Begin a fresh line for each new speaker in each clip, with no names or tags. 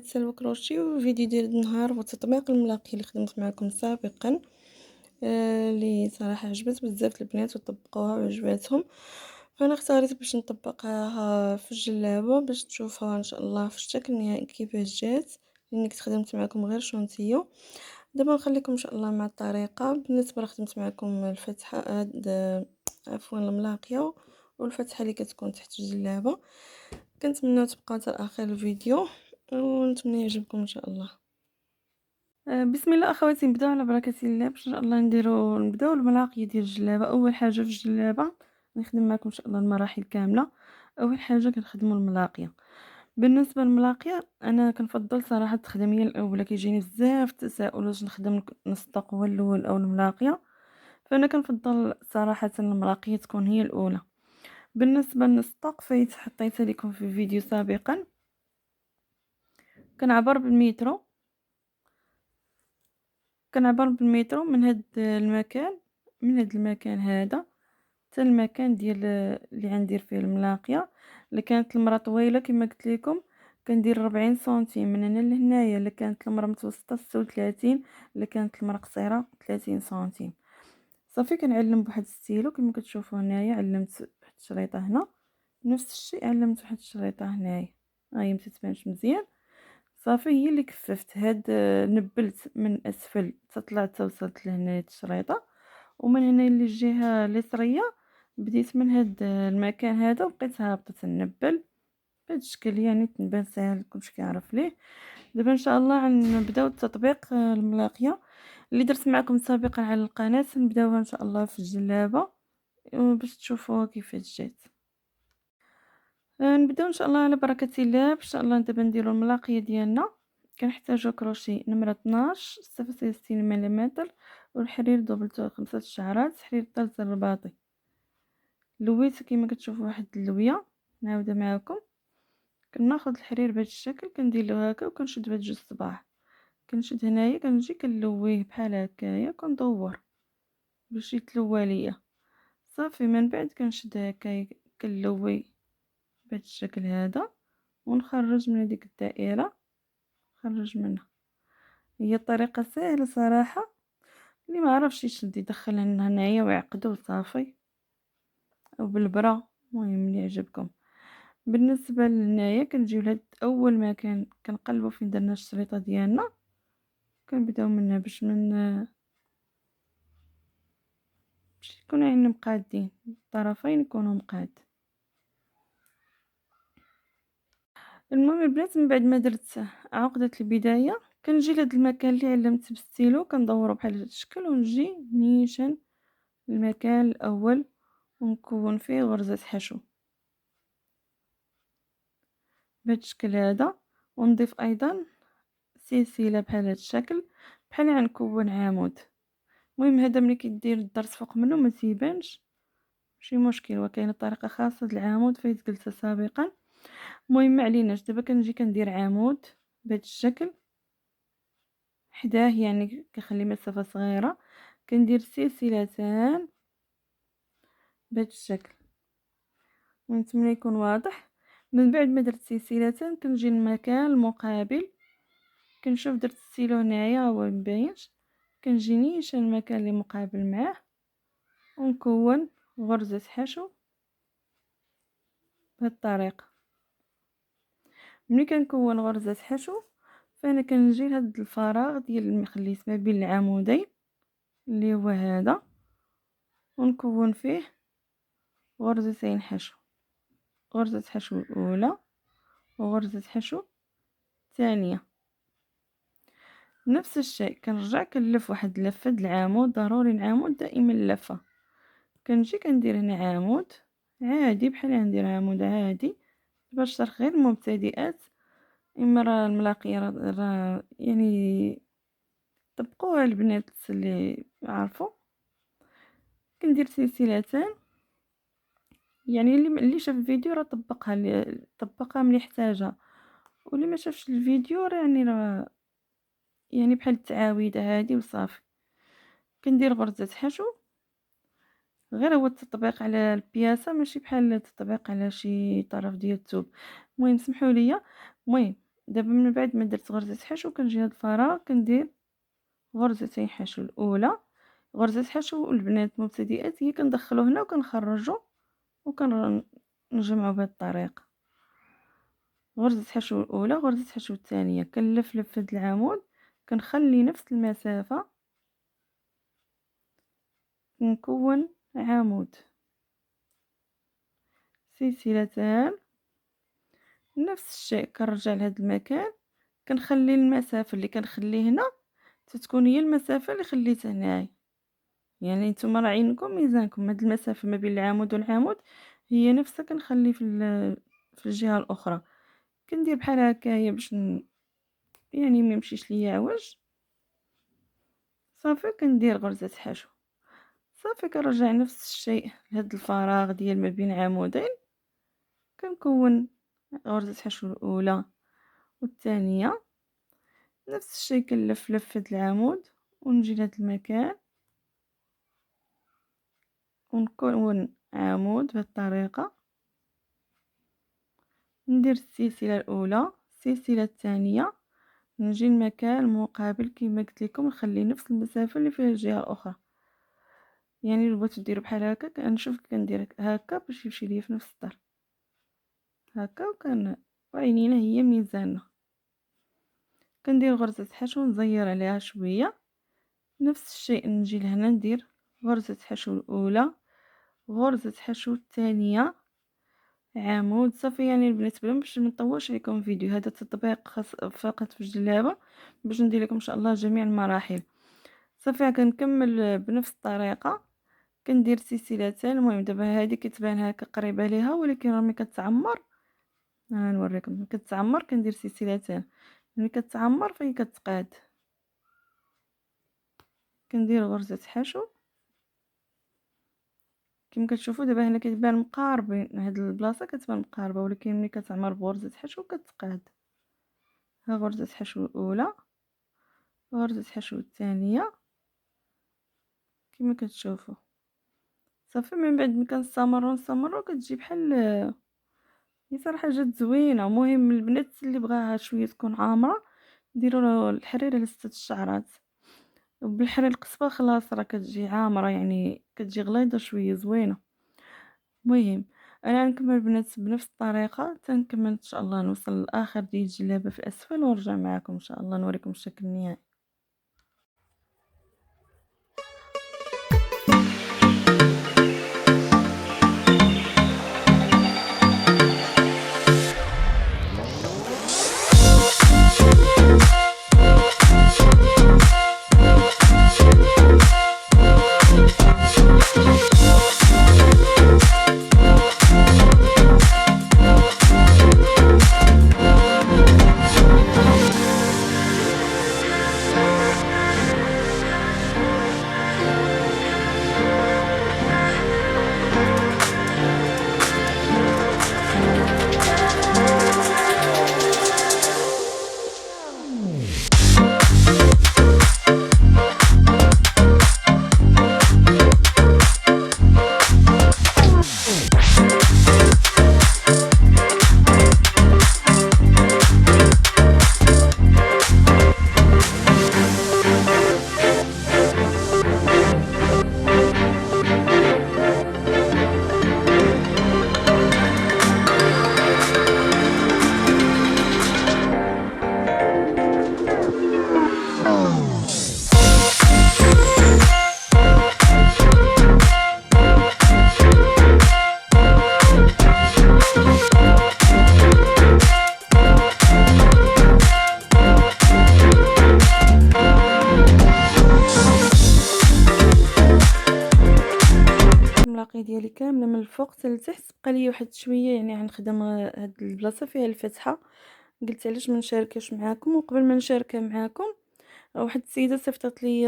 سلوى كروشي وفيديو ديال النهار هو تطبيق الملاقي اللي خدمت معكم سابقا. اللي صراحة عجبت بزاف البنات وطبقوها وعجباتهم، فانا اختاريت باش نطبقها في الجلابة باش تشوفوها ان شاء الله في الشكل النهائي كيفاش جات، لاني كنت خدمت معكم غير شونتيو. دابا نخليكم ان شاء الله مع الطريقة. بالنسبة خدمت معكم الفتحة عفوا الملاقية والفتحة اللي كتكون تحت الجلابة. كنتمنى تبقاو حتى اخر الفيديو ونتمنى يعجبكم ان شاء الله. بسم الله اخواتي، نبداو على بركه الله باش ان شاء الله نبداو الملاقيه ديال الجلابه. اول حاجه في الجلابه نخدم معكم ان شاء الله المراحل كامله. اول حاجه كنخدموا الملاقيه. بالنسبه للملاقيه انا كنفضل صراحه تخدم هي الاولى، كيجيني بزاف التساؤل واش نخدم نسطق هو الاول او الملاقيه، فانا كنفضل صراحه الملاقيه تكون هي الاولى. بالنسبه للنسطق فايت حطيتها لكم في فيديو سابقا. كنعبر بالمترو من هاد المكان، من هاد المكان هذا حتى المكان ديال اللي غندير فيه الملاقيه. اللي كانت المرة طويله كما قلت لكم كندير 40 سنتيم من هنا لهنايا، اللي كانت المرة متوسطه 36، اللي كانت المرة قصيره 30 سنتيم. صافي كنعلم بواحد الستيلو كما كتشوفوا هنايا، علمت واحد الشريطه هنا، نفس الشيء علمت واحد الشريطه هنايا، هاهي متتبانش مزيان. صافي هي اللي كففت هاد نبلت من اسفل حتى طلعت وصلت لهنا الشريطه، ومن هنا للجهه اليسريه بديت من هاد المكان هذا وبقيت هابطه تنبل بهذا الشكل، يعني تنبان ساهل كلشي كيعرف ليه. دابا ان شاء الله غنبداو التطبيق الملاقيه اللي درت معكم سابقا على القناه، نبداوها ان شاء الله في الجلابه باش تشوفوها كيفاش جات. نبداو ان شاء الله على بركه الله. ان شاء الله دابا نديرو الملاقيه ديالنا. كنحتاجو كروشي نمره 12 66 ملم، والحرير دوبلتو 5 شعرات، حرير طرز الرباطي. لويت كما كتشوفوا واحد اللويه، نعاودها معكم. كناخذ الحرير بهذا الشكل كندير له هكا وكنشد بهاد جوج صباع، كنشد هنايا كنجي كنلويه بحال هكايا كندور باش يتلوى ليا. صافي من بعد كنشد هكا كنلوي بهذا الشكل هذا ونخرج من هذيك الدائره، نخرج منها. هي الطريقه سهله صراحه، اللي ما عرفش يشد يدخل هنايا ويعقدو صافي، او بالبرا، المهم اللي يعجبكم. بالنسبه لهنايا كنجيو لهاد اول مكان كنقلبوا فين درنا الشريطه ديالنا، كنبداو منها باش يكونوا يعني مقادين، الطرفين يكونوا مقاد. المهم البنات من بعد ما درت عقدة البداية كنجي لهاد المكان اللي علمت بالستيلو كندورو بحال هاد الشكل ونجي نيشان المكان الاول ونكون فيه غرزة حشو بهذا الشكل هذا، ونضيف ايضا سلسلة بحال هاد الشكل بحال غنكون عمود. المهم هذا ملي كدير الضرس فوق منه ما تيبانش ماشي مشكل، وكاينه طريقه خاصه للعمود فايت قلتها سابقا. المهم ما عليناش، دابا كنجي كندير عمود بهذا الشكل حداه، يعني كنخلي مسافه صغيره، كندير سلسلتان بهذا الشكل ونتمنى يكون واضح. من بعد ما درت سلسلتين كنجي للمكان المقابل، كنشوف درت ستيلو هنايا هو مبينش، كنجي نيشان المكان اللي مقابل معاه ونكون غرزة حشو بهذه الطريقة. ملي كنكون غرزة حشو فانا كنجي لهاد الفراغ ديال المخليت ما بين العمودين اللي هو هذا، ونكون فيه غرزتين حشو، غرزة حشو الاولى وغرزة حشو الثانية. نفس الشيء كنرجع كنلف واحد لفة العمود، ضروري العمود دائما اللفة. كنجي كندير هنا عمود عادي بحال غندير عمود عادي باش غير المبتدئات. اما راه الملاقيه يعني طبقوها البنات اللي عارفوا. كندير سلسلتين، يعني اللي شاف الفيديو راه طبقها ملي احتاجها، واللي ما شافش الفيديو راه يعني بحال التعاويده هذه وصافي. كندير غرزه حشو، غير هو التطبيق على البياسه ماشي بحال التطبيق على شي طرف ديال الثوب. المهم سمحوا لي. المهم دابا من بعد ما درت غرزة حشو كنجي هاد الفراغ كندير غرزتين حشو الاولى. غرزة حشو البنات المبتدئات هي كندخلو هنا وكنخرجو وكنجمعو بهاد الطريقة. غرزة حشو الاولى، غرزة حشو الثانية، كنلفلف هاد العمود، كنخلي نفس المسافة، نكون عمود، سلسلتان، نفس الشيء كنرجع لهاد المكان، كنخلي المسافة اللي كنخلي هنا تتكون هي المسافة اللي خليت هنايا. يعني نتوما راه عينكم ميزانكم، هاد المسافة ما بين العمود والعمود هي نفسها كنخلي في الجهة الأخرى. كندير بحال هكايا باش يعني ما يمشيش ليا عوج. صافي كندير غرزة حشو، صافي كنرجع نفس الشيء لهاد الفراغ ديال ما بين عمودين، كنكون غرزة حشو الأولى والثانية، نفس الشيء كنلفلف هاد العمود ونجي لهاد المكان ونكون عمود بهاد الطريقة، ندير السلسلة الأولى، السلسلة الثانية، نجي المكان المقابل كما قلت لكم نخلي نفس المسافة اللي فيها الجهة الأخرى. يعني إلا بغيتو ديروا بحال هكا كنشوف كندير هكا باش يمشي ليا في نفس الدار هكا، وعينينا هي ميزاننا. كندير غرزة حشو نزير عليها شوية، نفس الشيء نجي لهنا ندير غرزة حشو الأولى، غرزة حشو الثانية، عمود. صافي يعني البنات بلا باش منطولش عليكم الفيديو، هذا تطبيق خاص فقط في الجلابة باش ندير لكم ان شاء الله جميع المراحل. صافي كنكمل بنفس الطريقة، كندير سلسلتين. المهم دابا هذه كتبان هكا قريبه ليها، ولكن راه ملي كتعمر نوريكم ملي كتعمر كندير سلسلتين، ملي كتعمر فهي كتقاد. كندير غرزة حشو كما كتشوفوا دابا هنا كتبان مقاربين، هاد البلاصه كتبان مقاربه، ولكن ملي كتعمر بغرزة حشو كتقاد. ها غرزة حشو الاولى، غرزة حشو الثانية كما كتشوفوا. صافي من بعد ملي كنستمروا كتجي بحال هي صراحه جات زوينه. المهم البنات اللي بغاها شويه تكون عامره ديروا الحرير على 6 الشعرات، وبالحرير القصبه خلاص راه كتجي عامره، يعني كتجي غليظه شويه زوينه. المهم انا نكمل البنات بنفس الطريقه تنكمل ان شاء الله نوصل لاخر ديال الجلابه في الاسفل ونرجع معكم ان شاء الله نوريكم الشكل النهائي. الملاقي ديالي كامله من الفوق حتى لتحت، بقى لي واحد شويه يعني غنخدم هاد البلاصه فيها الفتحه. قلت علاش ما نشاركش معاكم. وقبل ما نشاركها معاكم واحد السيده صيفطت لي،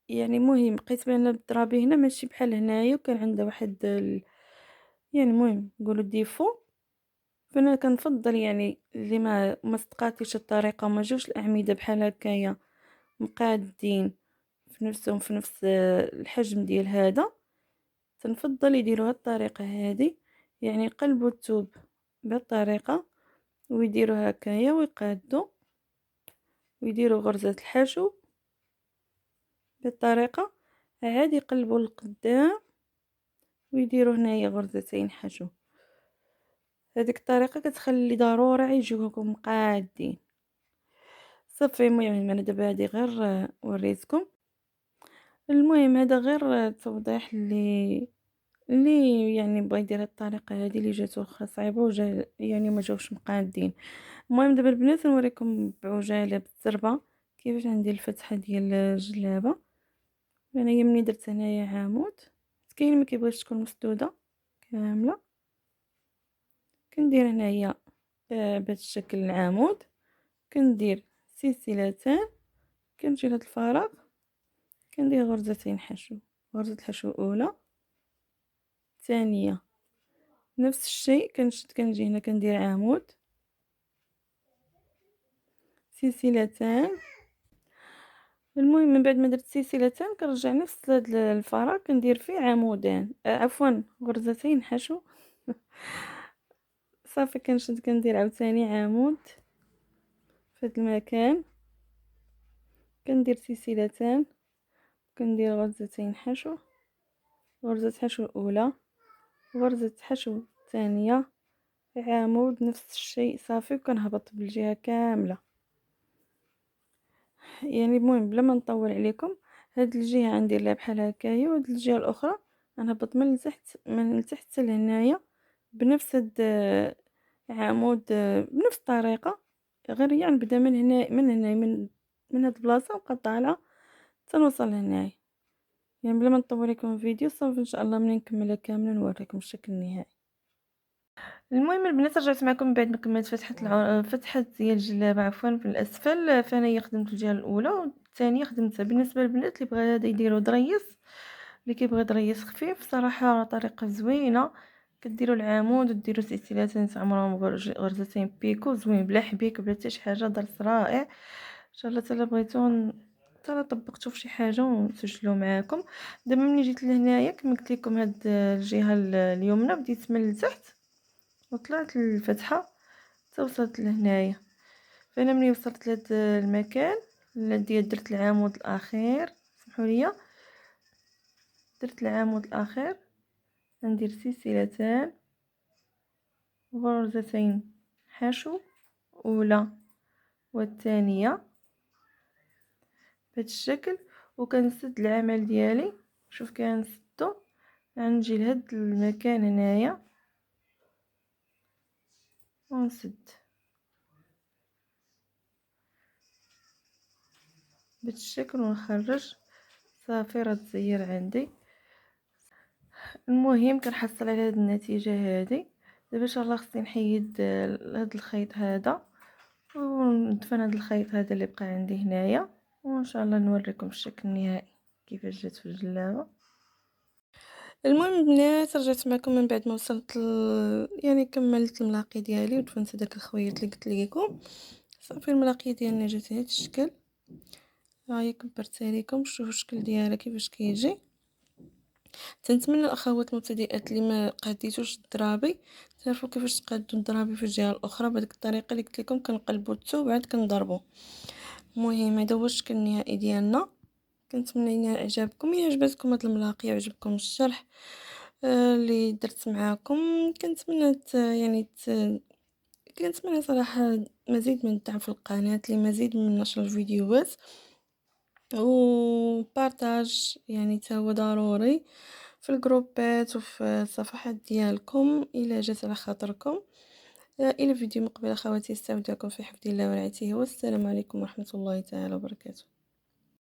يعني مهم بقيت بان الضرابي هنا ماشي بحال هنايا، وكان عندها واحد يعني مهم نقولوا ديفو. فانا كنفضل يعني اللي ما استقاتيش الطريقه وما جوش الاعمده بحال هكايا مقادين في نفسهم في نفس الحجم ديال هذا، تنفضل يديروا هاد الطريقه هذه. يعني يقلبوا الثوب بهالطريقه ويديروا هكايا ويقادوا ويديروا غرزة الحشو بالطريقة، عاد يقلبوا القدام ويديروا هنايا غرزتين حشو. هذيك الطريقة كتخلي ضروري يجيوكم قادين. صافي المهم انا دابا هادي غير وريتكم. المهم هذا غير توضيح اللي يعني بغى يدير هاد الطريقه هذه اللي جاتو واخا صعيبه وجا يعني ما جاوش مقادين. المهم دابا البنات نوريكم بعجاله بالزربه كيفاش ندير الفتحه ديال الجلابه. انايا ملي درت هنايا عمود، كاين ما كيبغيش تكون مسدوده كامله، كندير هنايا بهذا الشكل العمود، كندير سلسلتان، كنجي لهاد الفراغ كندير غرزتين حشو، غرزة الحشو الاولى، الثانيه نفس الشيء، كنشد كنجي هنا كندير عمود، سلسلتان. المهم من بعد ما درت سلسلتان كنرجع نفس هاد الفراغ كندير فيه عمودان، عفوا غرزتين حشو. صافي كنشد كندير عاوتاني عمود في هاد المكان، كندير سلسلتان، كندير غرزتين حشو، غرزة حشو الاولى، غرزة حشو الثانية، عمود نفس الشيء. صافي وكنهبط بالجهة كاملة. يعني المهم بلا ما نطول عليكم، هاد الجهة غندير لها بحال هكايا، وهاد الجهة الاخرى غنهبط من التحت من التحت حتى لهنايا بنفس هاد عمود بنفس الطريقة، غير يعني نبدا من هنا من هاد البلاصة ونبقى طالعة حتى نوصل لهنايا. يعني بلا ما نطول عليكم الفيديو، صافي ان شاء الله ملي نكملها كامله نوريكم الشكل النهائي. المهم البنات رجعت معكم من بعد ما كملت فتحه ديال الجلابه عفوا في الاسفل. فانايا خدمت الجهه الاولى والثانيه خدمتها. بالنسبه للبنات اللي بغا هذا يديروا ضريس، اللي كيبغي ضريس خفيف، صراحه طريقه زوينه. كديروا العمود وديروا سلسلتين تعمرهم غرزتين بيكو زوين بلا حبيك بلا حتى شي حاجه، درس رائع. ان شاء الله حتى بغيتو حتى طبقتو في شي حاجه ونسجلوا معاكم. دابا ملي جيت لهنايا كما قلت لكم هاد الجهه اليمنى بديت من التحت وطلعت الفتحه حتى وصلت لهنايا. فانا ملي وصلت لهاد المكان الذي درت العمود الاخير، سمحوا لي، درت العمود الاخير، ندير سلسلتان، غرزتين حشو اولى والثانيه بهذا الشكل، وكنسد العمل ديالي. شوف كنسدو، غنجي لهاد المكان هنايا ونسد بهذا الشكل ونخرج. صافي راه تزير عندي. المهم كنحصل على هذه النتيجه هذه. دابا ان شاء الله خصني نحيد هذا الخيط هذا وندفن هذا الخيط هذا اللي بقى عندي هنايا، وان شاء الله نوريكم الشكل النهائي كيفاش جات في الجلابه. المهم البنات رجعت معكم من بعد ما وصلت يعني كملت الملاقي ديالي ودفنت داك الخويط اللي قلت لكم. صافي الملاقي ديالنا جات هذا الشكل. هاهي كبرتها لكم، شوفوا الشكل ديالها كيفاش كيجي. تنتمنى الاخوات المبتدئات اللي ما قاديتوش الضرابي تعرفوا كيفاش تقادوا الضرابي في الجهه الاخرى بهذيك الطريقه اللي قلت لكم. كنقلبوا الثوب بعد كنضربوا. المهم هذا هو الشكل النهائي ديالنا. كنتمنى ان اعجابكم. الا عجبتكم هذا الملاقي وعجبكم الشرح اللي درت معاكم، كنتمنى كنتمنى صراحه مزيد من الدعم في القناه لمزيد من نشر الفيديوهات وبارطاج، يعني تا هو ضروري في الجروبات وفي الصفحات ديالكم الى جات على خاطركم. الى فيديو مقبل اخواتي، استودعكم في حفظ الله ورعايته، والسلام عليكم ورحمه الله تعالى وبركاته.